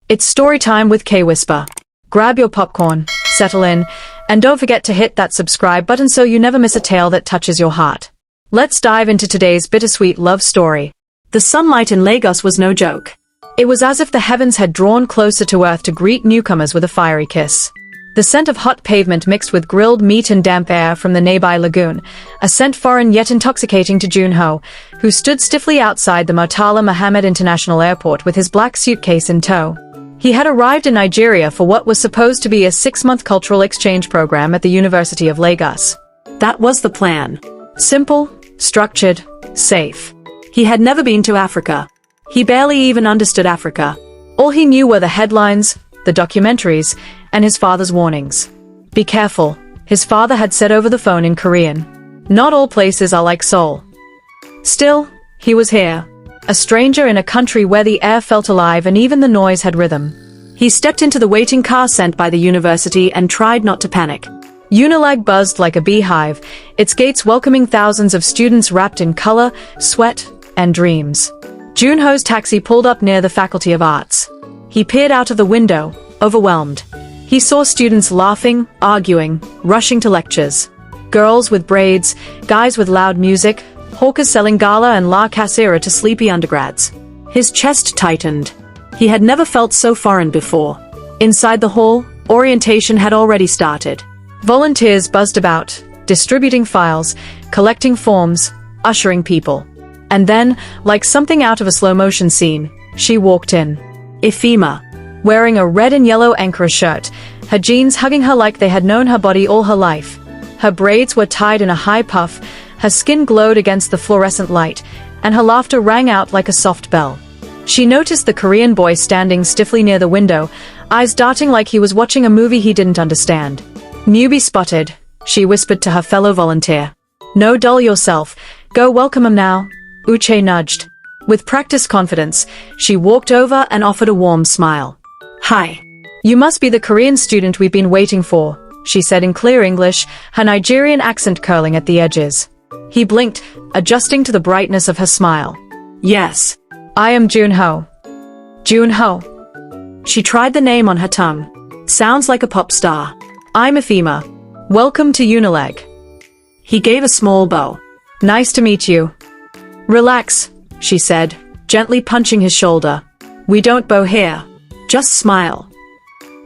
It's story time with K-Whisper. Grab your popcorn, settle in, and don't forget to hit that subscribe button so you never miss a tale that touches your heart. Let's dive into today's bittersweet love story. The sunlight in Lagos was no joke. It was as if the heavens had drawn closer to earth to greet newcomers with a fiery kiss. The scent of hot pavement mixed with grilled meat and damp air from the nearby lagoon, a scent foreign yet intoxicating to Junho, who stood stiffly outside the Murtala Mohammed International Airport with his black suitcase in tow. He had arrived in Nigeria for what was supposed to be a 6-month cultural exchange program at the University of Lagos. That was the plan. Simple, structured, safe. He had never been to Africa. He barely even understood Africa. All he knew were the headlines, the documentaries, and his father's warnings. Be careful, his father had said over the phone in Korean. Not all places are like Seoul. Still, he was here. A stranger in a country where the air felt alive and even the noise had rhythm. He stepped into the waiting car sent by the university and tried not to panic. Unilag buzzed like a beehive, its gates welcoming thousands of students wrapped in color, sweat, and dreams. Joon-ho's taxi pulled up near the Faculty of Arts. He peered out of the window, overwhelmed. He saw students laughing, arguing, rushing to lectures. Girls with braids, guys with loud music, hawkers selling gala and la casera to sleepy undergrads. His chest tightened. He had never felt so foreign before. Inside the hall, orientation had already started. Volunteers buzzed about, distributing files, collecting forms, ushering people. And then, like something out of a slow-motion scene, she walked in. Ephima, wearing a red and yellow Ankara shirt, her jeans hugging her like they had known her body all her life. Her braids were tied in a high puff, her skin glowed against the fluorescent light, and her laughter rang out like a soft bell. She noticed the Korean boy standing stiffly near the window, eyes darting like he was watching a movie he didn't understand. Newbie spotted, she whispered to her fellow volunteer. No, dull yourself, go welcome him now. Uche nudged. With practiced confidence, she walked over and offered a warm smile. Hi. You must be the Korean student we've been waiting for, she said in clear English, her Nigerian accent curling at the edges. He blinked, adjusting to the brightness of her smile. Yes. I am Junho. Joon-ho. She tried the name on her tongue. Sounds like a pop star. I'm Ephima. Welcome to Unilag. He gave a small bow. Nice to meet you. Relax, she said, gently punching his shoulder. We don't bow here. Just smile.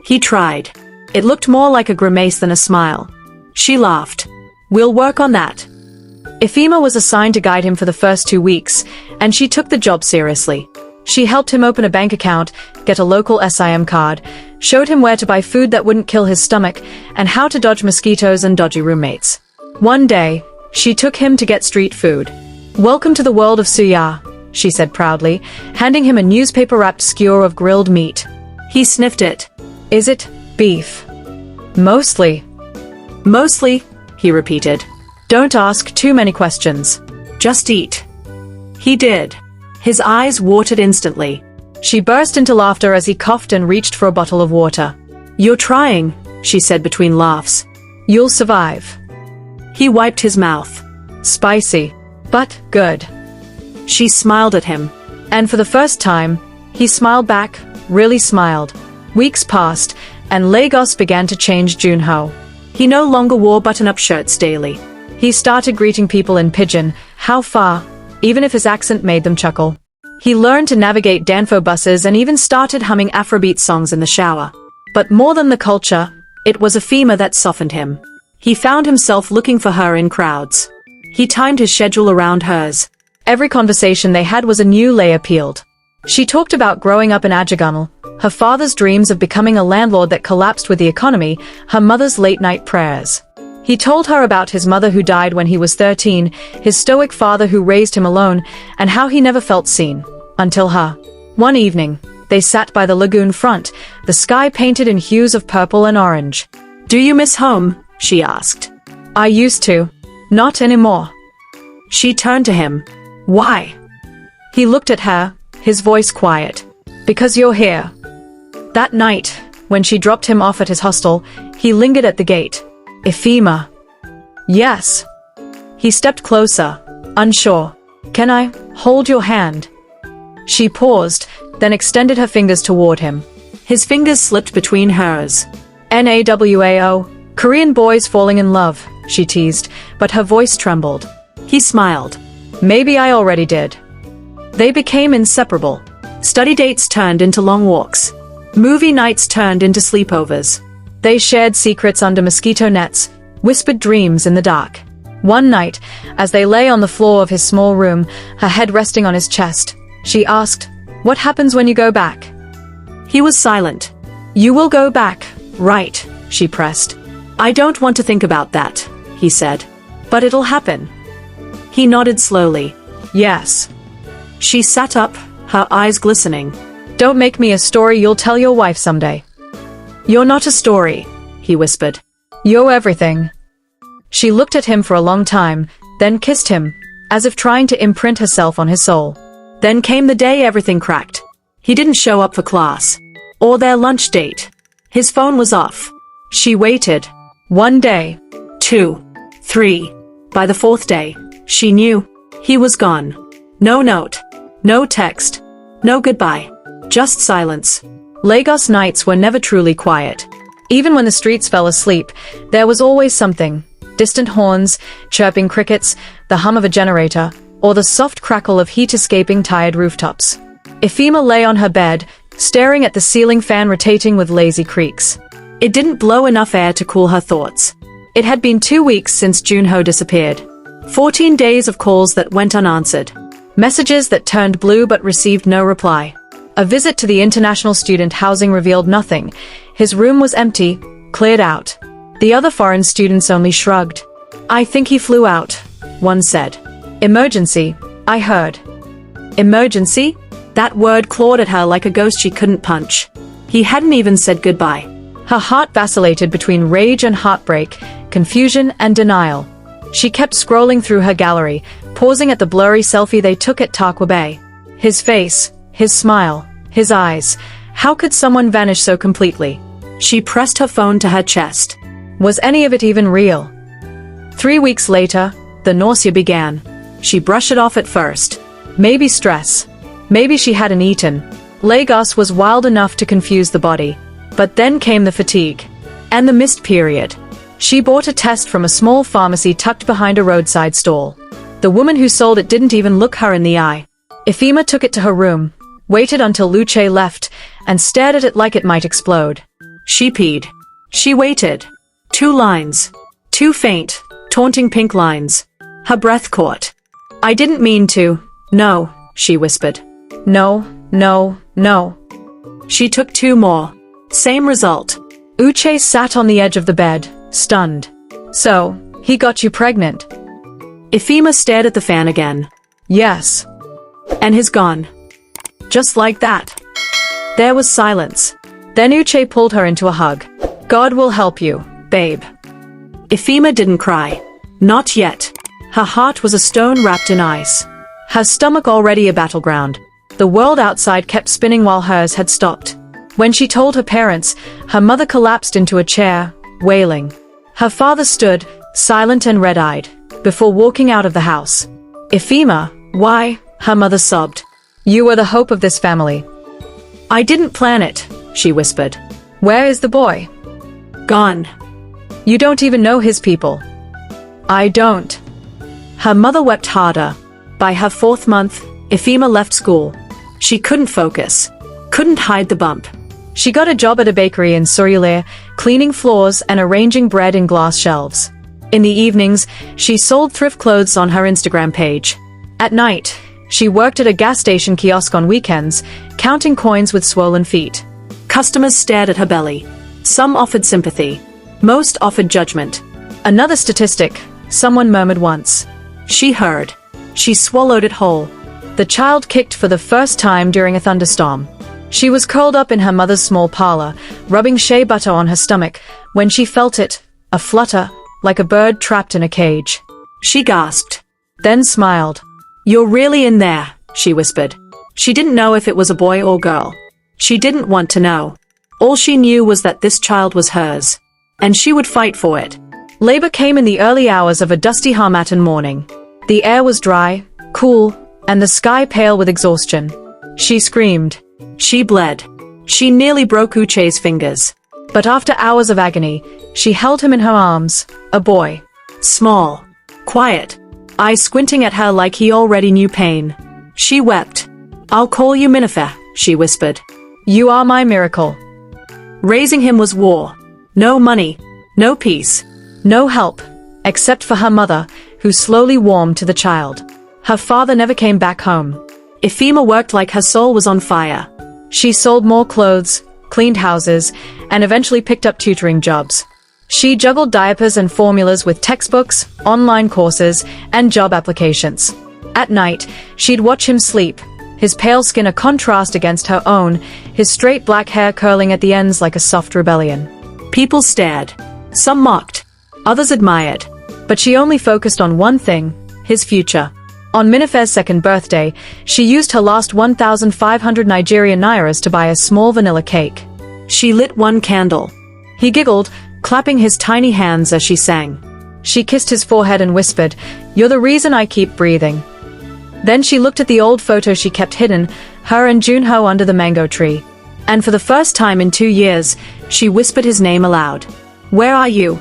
He tried. It looked more like a grimace than a smile. She laughed. We'll work on that. Ephima was assigned to guide him for the first 2 weeks, and she took the job seriously. She helped him open a bank account, get a local SIM card, showed him where to buy food that wouldn't kill his stomach, and how to dodge mosquitoes and dodgy roommates. One day, she took him to get street food. Welcome to the world of suya, she said proudly, handing him a newspaper-wrapped skewer of grilled meat. He sniffed it. Is it beef? Mostly. Mostly, he repeated. Don't ask too many questions. Just eat. He did. His eyes watered instantly. She burst into laughter as he coughed and reached for a bottle of water. You're trying, she said between laughs. You'll survive. He wiped his mouth. Spicy, but good. She smiled at him. And for the first time, he smiled back, really smiled. Weeks passed, and Lagos began to change Junho. He no longer wore button-up shirts daily. He started greeting people in pidgin, how far, even if his accent made them chuckle. He learned to navigate Danfo buses and even started humming Afrobeat songs in the shower. But more than the culture, it was Ephima that softened him. He found himself looking for her in crowds. He timed his schedule around hers. Every conversation they had was a new layer peeled. She talked about growing up in Ajagunal, her father's dreams of becoming a landlord that collapsed with the economy, her mother's late-night prayers. He told her about his mother who died when he was 13, his stoic father who raised him alone, and how he never felt seen. Until her. One evening, they sat by the lagoon front, the sky painted in hues of purple and orange. Do you miss home? She asked. I used to. Not anymore. She turned to him. Why? He looked at her, his voice quiet. Because you're here. That night, when she dropped him off at his hostel, he lingered at the gate. Ephima. Yes. He stepped closer, unsure. Can I hold your hand? She paused, then extended her fingers toward him. His fingers slipped between hers. NAWAO, Korean boys falling in love, she teased, but her voice trembled. He smiled. Maybe I already did. They became inseparable. Study dates turned into long walks. Movie nights turned into sleepovers. They shared secrets under mosquito nets, whispered dreams in the dark. One night, as they lay on the floor of his small room, her head resting on his chest, she asked, "What happens when you go back?" He was silent. "You will go back, right?" she pressed. "I don't want to think about that," he said. "But it'll happen." He nodded slowly. "Yes." She sat up, her eyes glistening. "Don't make me a story you'll tell your wife someday." "You're not a story," he whispered. "You're everything." She looked at him for a long time, then kissed him, as if trying to imprint herself on his soul. Then came the day everything cracked. He didn't show up for class. Or their lunch date. His phone was off. She waited. 1 day. 2. 3. By the 4th day, she knew. He was gone. No note. No text. No goodbye. Just silence. Lagos nights were never truly quiet. Even when the streets fell asleep, there was always something. Distant horns, chirping crickets, the hum of a generator, or the soft crackle of heat escaping tired rooftops. Ephima lay on her bed, staring at the ceiling fan rotating with lazy creaks. It didn't blow enough air to cool her thoughts. It had been 2 weeks since Junho disappeared. 14 days of calls that went unanswered. Messages that turned blue but received no reply. A visit to the international student housing revealed nothing. His room was empty, cleared out. The other foreign students only shrugged. "I think he flew out," one said. "Emergency, I heard." Emergency? That word clawed at her like a ghost she couldn't punch. He hadn't even said goodbye. Her heart vacillated between rage and heartbreak, confusion and denial. She kept scrolling through her gallery, pausing at the blurry selfie they took at Takwa Bay. His face, his smile, his eyes. How could someone vanish so completely? She pressed her phone to her chest. Was any of it even real? 3 weeks later, the nausea began. She brushed it off at first. Maybe stress. Maybe she hadn't eaten. Lagos was wild enough to confuse the body. But then came the fatigue. And the missed period. She bought a test from a small pharmacy tucked behind a roadside stall. The woman who sold it didn't even look her in the eye. Ephima took it to her room, waited until Luce left, and stared at it like it might explode. She peed. She waited. 2 lines. 2 faint, taunting pink lines. Her breath caught. "I didn't mean to. No," she whispered. "No, no, no." She took 2 more. Same result. Uche sat on the edge of the bed, stunned. "So, he got you pregnant?" Ephima stared at the fan again. "Yes." "And he's gone." Just like that. There was silence. Then Uche pulled her into a hug. "God will help you, babe." Ephima didn't cry. Not yet. Her heart was a stone wrapped in ice. Her stomach already a battleground. The world outside kept spinning while hers had stopped. When she told her parents, her mother collapsed into a chair, wailing. Her father stood, silent and red-eyed, before walking out of the house. "Ephima, why?" her mother sobbed. "You were the hope of this family." "I didn't plan it," she whispered. "Where is the boy?" "Gone." "You don't even know his people." "I don't." Her mother wept harder. By her 4th month, Ephima left school. She couldn't focus. Couldn't hide the bump. She got a job at a bakery in Seoul, cleaning floors and arranging bread in glass shelves. In the evenings, she sold thrift clothes on her Instagram page. At night, she worked at a gas station kiosk on weekends, counting coins with swollen feet. Customers stared at her belly. Some offered sympathy. Most offered judgment. "Another statistic," someone murmured once. She heard. She swallowed it whole. The child kicked for the first time during a thunderstorm. She was curled up in her mother's small parlor, rubbing shea butter on her stomach, when she felt it, a flutter, like a bird trapped in a cage. She gasped. Then smiled. "You're really in there," she whispered. She didn't know if it was a boy or girl. She didn't want to know. All she knew was that this child was hers. And she would fight for it. Labor came in the early hours of a dusty Harmattan morning. The air was dry, cool, and the sky pale with exhaustion. She screamed. She bled. She nearly broke Uche's fingers. But after hours of agony, she held him in her arms, a boy. Small. Quiet. Eyes squinting at her like he already knew pain. She wept. "I'll call you Minifa," she whispered. You are my miracle. Raising him was war. No money. No peace. No help, except for her mother, who slowly warmed to the child. Her father never came back home. Ephima worked like her soul was on fire. She sold more clothes, cleaned houses, and eventually picked up tutoring jobs. She juggled diapers and formulas with textbooks, online courses, and job applications. At night, she'd watch him sleep, his pale skin a contrast against her own, his straight black hair curling at the ends like a soft rebellion. People stared. Some mocked. Others admired. But she only focused on one thing, his future. On Minifa's second birthday, she used her last 1,500 Nigerian nairas to buy a small vanilla cake. She lit one candle. He giggled, clapping his tiny hands as she sang. She kissed his forehead and whispered, "You're the reason I keep breathing." Then she looked at the old photo she kept hidden, her and Junho under the mango tree. And for the first time in 2 years, she whispered his name aloud. "Where are you?"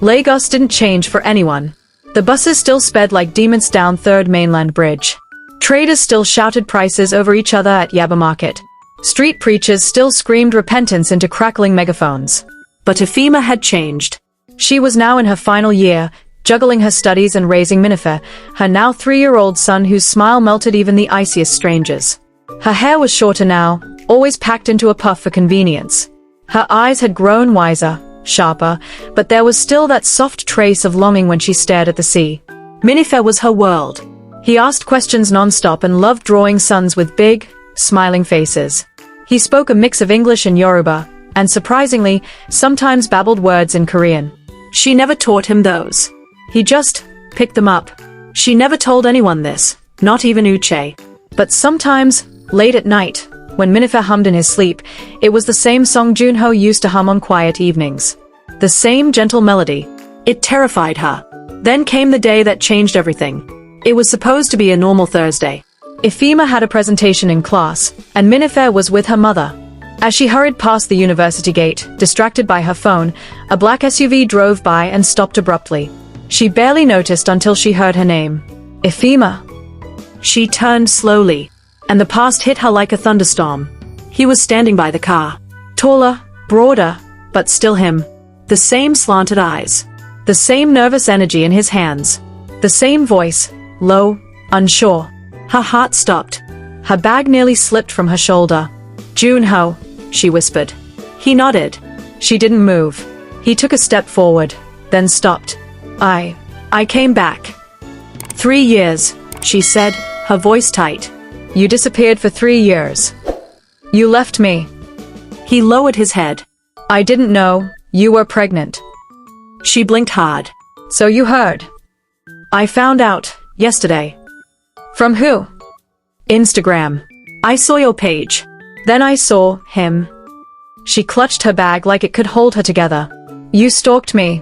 Lagos didn't change for anyone. The buses still sped like demons down Third Mainland Bridge. Traders still shouted prices over each other at Yaba Market. Street preachers still screamed repentance into crackling megaphones. But Ephima had changed. She was now in her final year, juggling her studies and raising Minifa, her now 3-year-old son whose smile melted even the iciest strangers. Her hair was shorter now, always packed into a puff for convenience. Her eyes had grown wiser, sharper, but there was still that soft trace of longing when she stared at the sea. Minifa was her world. He asked questions non-stop and loved drawing sons with big, smiling faces. He spoke a mix of English and Yoruba, and surprisingly, sometimes babbled words in Korean. She never taught him those. He just picked them up. She never told anyone this, not even Uche. But sometimes, late at night, when Minifa hummed in his sleep, it was the same song Junho used to hum on quiet evenings. The same gentle melody. It terrified her. Then came the day that changed everything. It was supposed to be a normal Thursday. Ephima had a presentation in class, and Minifa was with her mother. As she hurried past the university gate, distracted by her phone, a black SUV drove by and stopped abruptly. She barely noticed until she heard her name. Ephima. She turned slowly, and the past hit her like a thunderstorm. He was standing by the car. Taller, broader, but still him. The same slanted eyes. The same nervous energy in his hands. The same voice, low, unsure. Her heart stopped. Her bag nearly slipped from her shoulder. "Junho," she whispered. He nodded. She didn't move. He took a step forward, then stopped. I came back. 3 years, she said, her voice tight. You disappeared for 3 years. You left me. He lowered his head. I didn't know, you were pregnant. She blinked hard. So you heard. I found out, yesterday. From who? Instagram. I saw your page. Then I saw him. She clutched her bag like it could hold her together. You stalked me.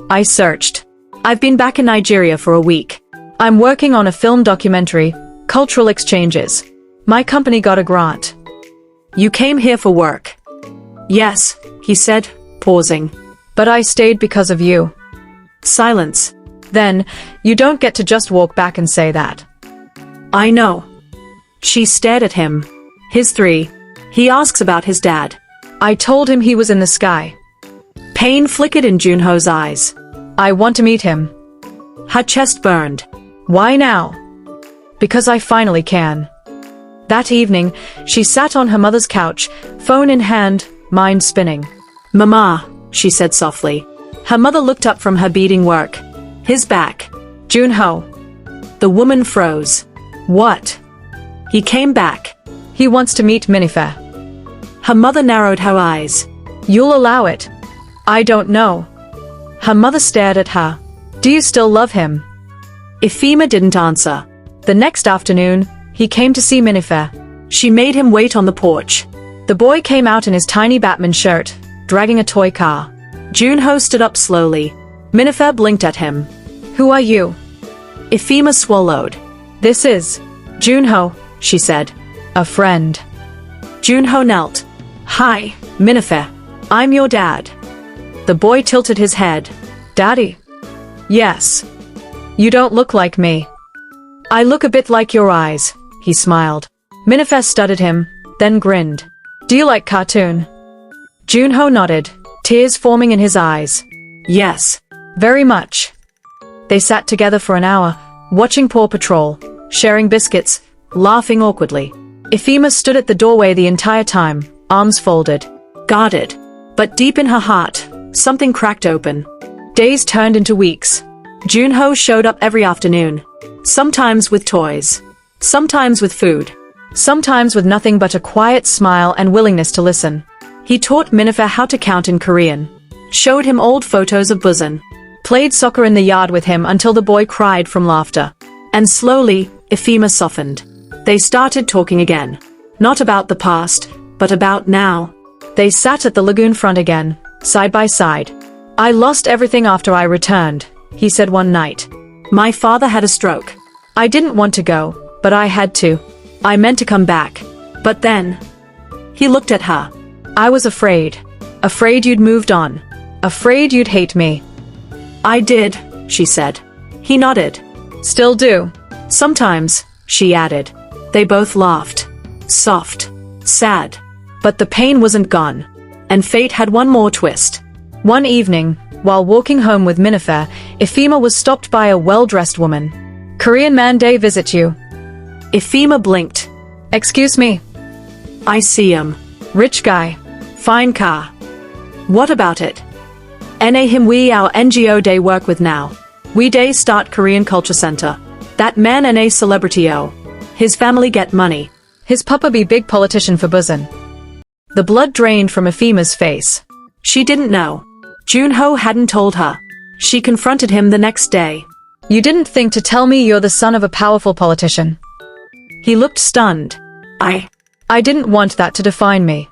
I searched. I've been back in Nigeria for a week. I'm working on a film documentary, cultural exchanges. My company got a grant. You came here for work. Yes, he said, pausing. But I stayed because of you. Silence. Then, you don't get to just walk back and say that. I know. She stared at him. His 3. He asks about his dad. I told him he was in the sky. Pain flickered in Junho's eyes. I want to meet him. Her chest burned. Why now? Because I finally can. That evening, she sat on her mother's couch, phone in hand, mind spinning. Mama, she said softly. Her mother looked up from her beading work. His back. Joon-ho. The woman froze. What? He came back. He wants to meet Minifa. Her mother narrowed her eyes. You'll allow it? I don't know. Her mother stared at her. Do you still love him? Ephima didn't answer. The next afternoon, he came to see Minifa. She made him wait on the porch. The boy came out in his tiny Batman shirt, dragging a toy car. Junho stood up slowly. Minifa blinked at him. Who are you? Ephima swallowed. This is Junho, she said. A friend. Junho knelt. Hi, Minifa. I'm your dad. The boy tilted his head. Daddy? Yes. You don't look like me. I look a bit like your eyes, he smiled. Minifa studied him, then grinned. Do you like cartoon? Junho nodded, tears forming in his eyes. Yes. Very much. They sat together for an hour, watching Paw Patrol, sharing biscuits, laughing awkwardly. Ephima stood at the doorway the entire time, arms folded. Guarded. But deep in her heart, something cracked open. Days turned into weeks. Joon-ho showed up every afternoon. Sometimes with toys. Sometimes with food. Sometimes with nothing but a quiet smile and willingness to listen. He taught Minifa how to count in Korean. Showed him old photos of Busan. Played soccer in the yard with him until the boy cried from laughter. And slowly, Ephima softened. They started talking again. Not about the past, but about now. They sat at the lagoon front again, side by side. I lost everything after I returned, he said one night. My father had a stroke. I didn't want to go, but I had to. I meant to come back. But then... He looked at her. I was afraid. Afraid you'd moved on. Afraid you'd hate me. I did, she said. He nodded. Still do. Sometimes, she added. They both laughed. Soft. Sad. But the pain wasn't gone. And fate had one more twist. One evening, while walking home with Minifa, Ephima was stopped by a well-dressed woman. Korean man day visit you. Ephima blinked. Excuse me. I see him. Rich guy. Fine car. What about it? Na him we our NGO day work with now. We day start Korean Culture Center. That man na celebrity o. His family get money. His papa be big politician for Busan. The blood drained from Ephima's face. She didn't know. Junho hadn't told her. She confronted him the next day. You didn't think to tell me you're the son of a powerful politician. He looked stunned. I didn't want that to define me.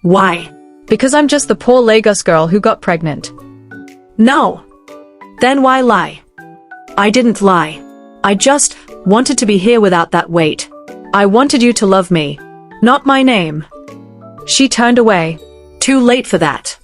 Why? Because I'm just the poor Lagos girl who got pregnant. No. Then why lie? I didn't lie. I just wanted to be here without that weight. I wanted you to love me. Not my name. She turned away. Too late for that.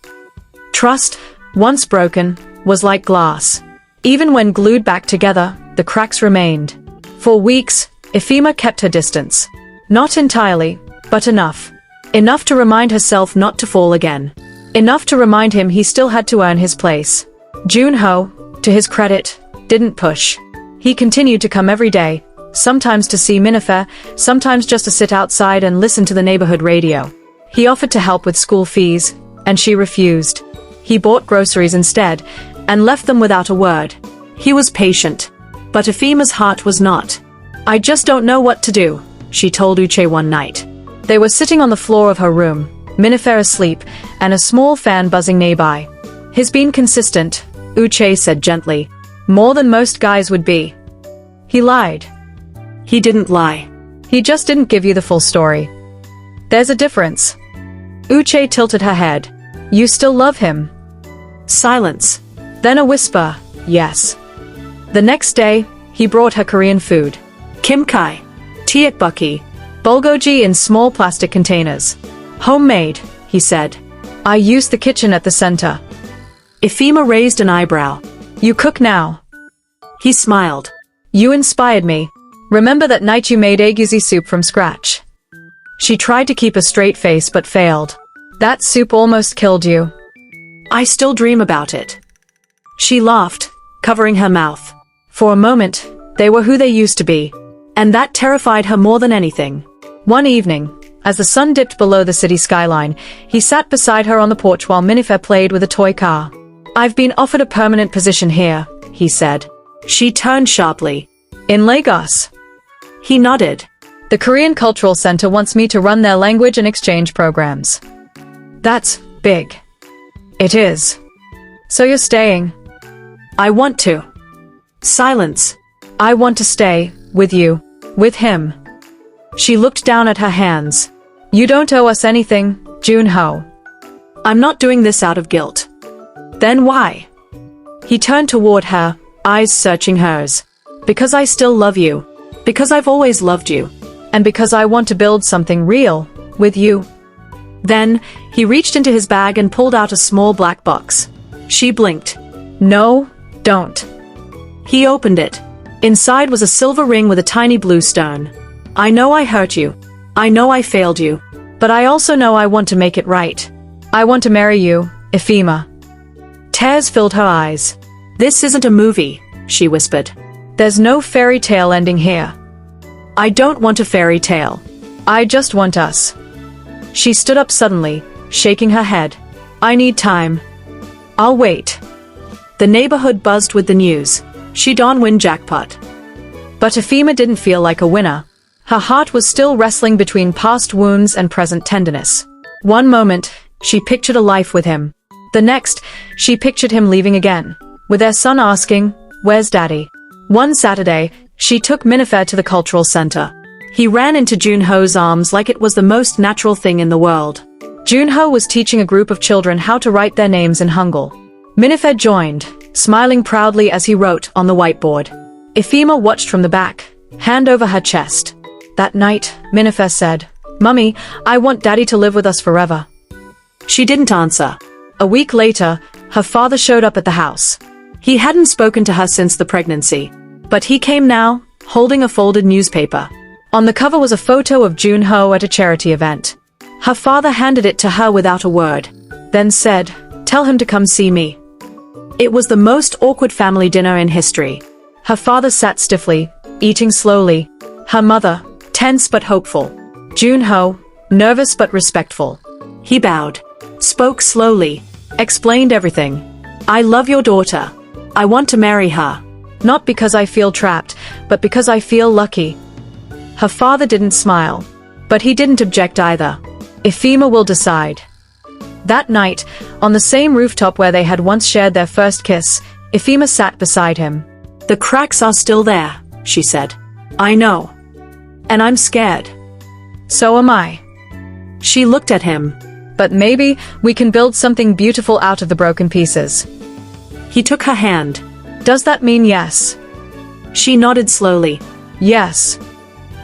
Trust, once broken, was like glass. Even when glued back together, the cracks remained. For weeks, Ephima kept her distance. Not entirely, but enough. Enough to remind herself not to fall again. Enough to remind him he still had to earn his place. Joon-ho, to his credit, didn't push. He continued to come every day, sometimes to see Minifa, sometimes just to sit outside and listen to the neighborhood radio. He offered to help with school fees, and she refused. He bought groceries instead, and left them without a word. He was patient. But Ephima's heart was not. I just don't know what to do, she told Uche one night. They were sitting on the floor of her room, Minifa asleep, and a small fan buzzing nearby. He's been consistent, Uche said gently. More than most guys would be. He lied. He didn't lie. He just didn't give you the full story. There's a difference. Uche tilted her head. You still love him. Silence. Then a whisper, yes. The next day, he brought her Korean food. Kimchi. Tteokbokki. Bulgogi in small plastic containers. Homemade, he said. I used the kitchen at the center. Ephima raised an eyebrow. You cook now. He smiled. You inspired me. Remember that night you made egusi soup from scratch? She tried to keep a straight face but failed. That soup almost killed you. I still dream about it. She laughed, covering her mouth. For a moment, they were who they used to be. And that terrified her more than anything. One evening, as the sun dipped below the city skyline, he sat beside her on the porch while Minifa played with a toy car. I've been offered a permanent position here, he said. She turned sharply. In Lagos. He nodded. The Korean Cultural Center wants me to run their language and exchange programs. That's big. It is. So you're staying? I want to. Silence. I want to stay, with you, with him. She looked down at her hands. You don't owe us anything, Junho. I'm not doing this out of guilt. Then why? He turned toward her, eyes searching hers. Because I still love you. Because I've always loved you. And because I want to build something real, with you. Then, he reached into his bag and pulled out a small black box. She blinked. No, don't. He opened it. Inside was a silver ring with a tiny blue stone. I know I hurt you. I know I failed you. But I also know I want to make it right. I want to marry you, Ephima. Tears filled her eyes. This isn't a movie, she whispered. There's no fairy tale ending here. I don't want a fairy tale. I just want us. She stood up suddenly, shaking her head. I need time. I'll wait. The neighborhood buzzed with the news. She'd win jackpot. But Ephima didn't feel like a winner. Her heart was still wrestling between past wounds and present tenderness. One moment, she pictured a life with him. The next, she pictured him leaving again, with their son asking, "Where's Daddy?" One Saturday, she took Minifa to the cultural center. He ran into Junho's arms like it was the most natural thing in the world. Junho was teaching a group of children how to write their names in Hangul. Minifa joined, smiling proudly as he wrote on the whiteboard. Ephima watched from the back, hand over her chest. That night, Minifa said, "Mummy, I want Daddy to live with us forever." She didn't answer. A week later, her father showed up at the house. He hadn't spoken to her since the pregnancy. But he came now, holding a folded newspaper. On the cover was a photo of Joon-ho at a charity event. Her father handed it to her without a word, then said, "Tell him to come see me." It was the most awkward family dinner in history. Her father sat stiffly, eating slowly. Her mother, tense but hopeful. Junho, nervous but respectful. He bowed, spoke slowly, explained everything. "I love your daughter. I want to marry her. Not because I feel trapped, but because I feel lucky." Her father didn't smile. But he didn't object either. Ephima will decide. That night, on the same rooftop where they had once shared their first kiss, Ephima sat beside him. "The cracks are still there," she said. "I know. And I'm scared." "So am I." She looked at him. "But maybe we can build something beautiful out of the broken pieces." He took her hand. "Does that mean yes?" She nodded slowly. "Yes."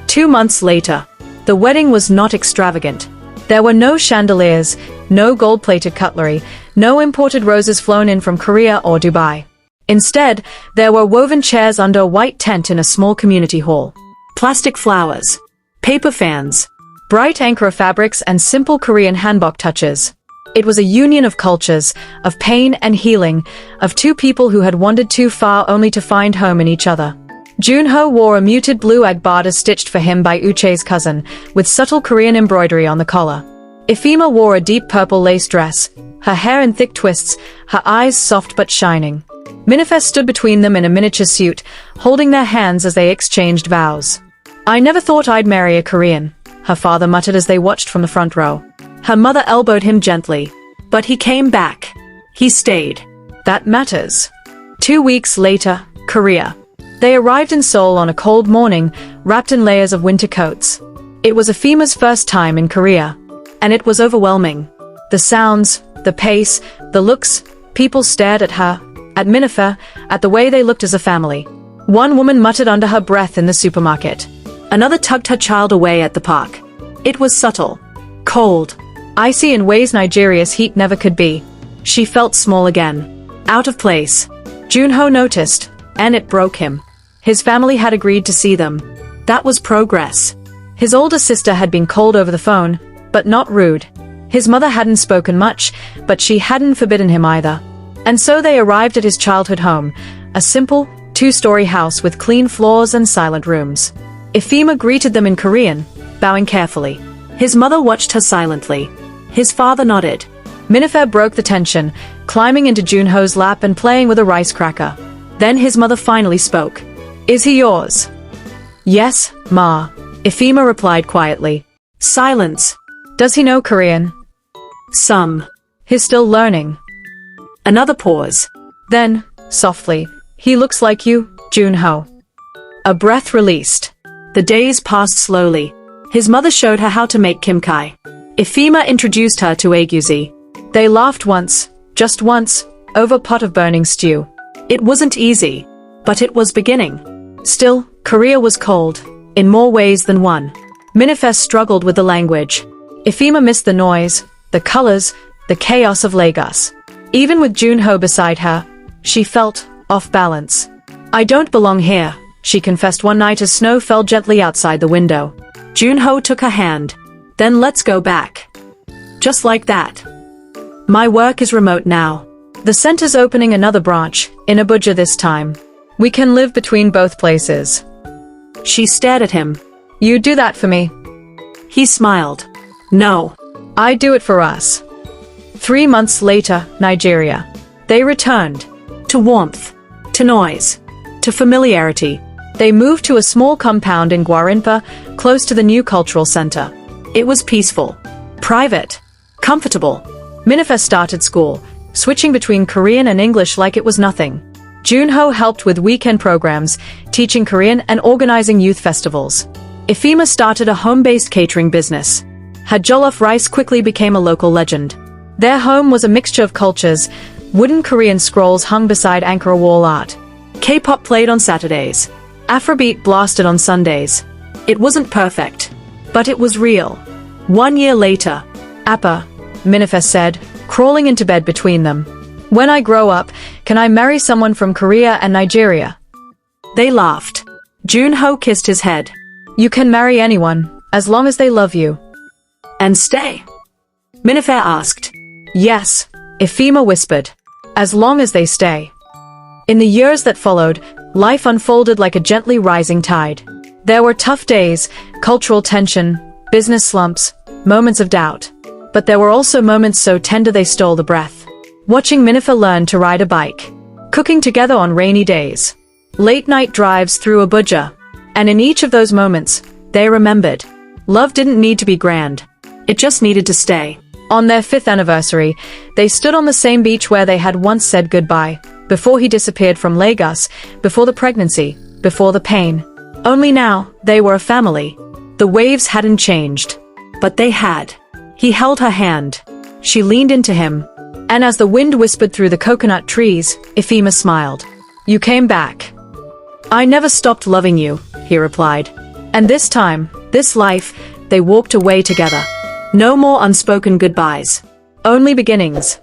2 months later. The wedding was not extravagant. There were no chandeliers, no gold-plated cutlery, no imported roses flown in from Korea or Dubai. Instead, there were woven chairs under a white tent in a small community hall. Plastic flowers. Paper fans. Bright Ankara fabrics and simple Korean hanbok touches. It was a union of cultures, of pain and healing, of two people who had wandered too far only to find home in each other. Junho wore a muted blue agbada stitched for him by Uche's cousin, with subtle Korean embroidery on the collar. Ephima wore a deep purple lace dress, her hair in thick twists, her eyes soft but shining. Minifa stood between them in a miniature suit, holding their hands as they exchanged vows. "I never thought I'd marry a Korean," her father muttered as they watched from the front row. Her mother elbowed him gently. But he came back. He stayed. That matters. 2 weeks later, Korea. They arrived in Seoul on a cold morning, wrapped in layers of winter coats. It was Ephima's first time in Korea. And it was overwhelming. The sounds, the pace, the looks, people stared at her, at Minifa, at the way they looked as a family. One woman muttered under her breath in the supermarket. Another tugged her child away at the park. It was subtle. Cold. Icy in ways Nigeria's heat never could be. She felt small again. Out of place. Junho noticed, and it broke him. His family had agreed to see them. That was progress. His older sister had been cold over the phone, but not rude. His mother hadn't spoken much, but she hadn't forbidden him either. And so they arrived at his childhood home, a simple, 2-story house with clean floors and silent rooms. Ephima greeted them in Korean, bowing carefully. His mother watched her silently. His father nodded. Minifa broke the tension, climbing into Junho's lap and playing with a rice cracker. Then his mother finally spoke. "Is he yours?" "Yes, Ma," Ephima replied quietly. Silence. "Does he know Korean?" "Some." "He's still learning." Another pause. Then, softly, "He looks like you, Junho." A breath released. The days passed slowly. His mother showed her how to make kimchi. Ephima introduced her to aguzi. They laughed once, just once, over a pot of burning stew. It wasn't easy, but it was beginning. Still, Korea was cold, in more ways than one. Minifa struggled with the language. Ephima missed the noise, the colors, the chaos of Lagos. Even with Junho beside her, she felt off balance. "I don't belong here," she confessed one night as snow fell gently outside the window. Junho took her hand. "Then let's go back." Just like that. "My work is remote now. The center's opening another branch, in Abuja this time. We can live between both places." She stared at him. "You do that for me?" He smiled. "No. I do it for us." 3 months later, Nigeria. They returned. To warmth. To noise. To familiarity. They moved to a small compound in Gwarinpa, close to the new cultural center. It was peaceful. Private. Comfortable. Minifa started school, switching between Korean and English like it was nothing. Junho helped with weekend programs, teaching Korean and organizing youth festivals. Ephima started a home-based catering business. Her jollof rice quickly became a local legend. Their home was a mixture of cultures. Wooden Korean scrolls hung beside Ankara wall art. K-pop played on Saturdays. Afrobeat blasted on Sundays. It wasn't perfect, but it was real. 1 year later, "Appa," Minifa said, crawling into bed between them. "When I grow up, can I marry someone from Korea and Nigeria?" They laughed. Junho kissed his head. "You can marry anyone, as long as they love you." "And stay?" Minifa asked. "Yes," Ephima whispered. "As long as they stay." In the years that followed, life unfolded like a gently rising tide. There were tough days, cultural tension, business slumps, moments of doubt. But there were also moments so tender they stole the breath. Watching Minifa learn to ride a bike. Cooking together on rainy days. Late-night drives through Abuja. And in each of those moments, they remembered. Love didn't need to be grand. It just needed to stay. On their 5th anniversary, they stood on the same beach where they had once said goodbye, before he disappeared from Lagos, before the pregnancy, before the pain. Only now, they were a family. The waves hadn't changed. But they had. He held her hand. She leaned into him. And as the wind whispered through the coconut trees, Ephima smiled. "You came back." "I never stopped loving you," he replied. And this time, this life, they walked away together. No more unspoken goodbyes. Only beginnings.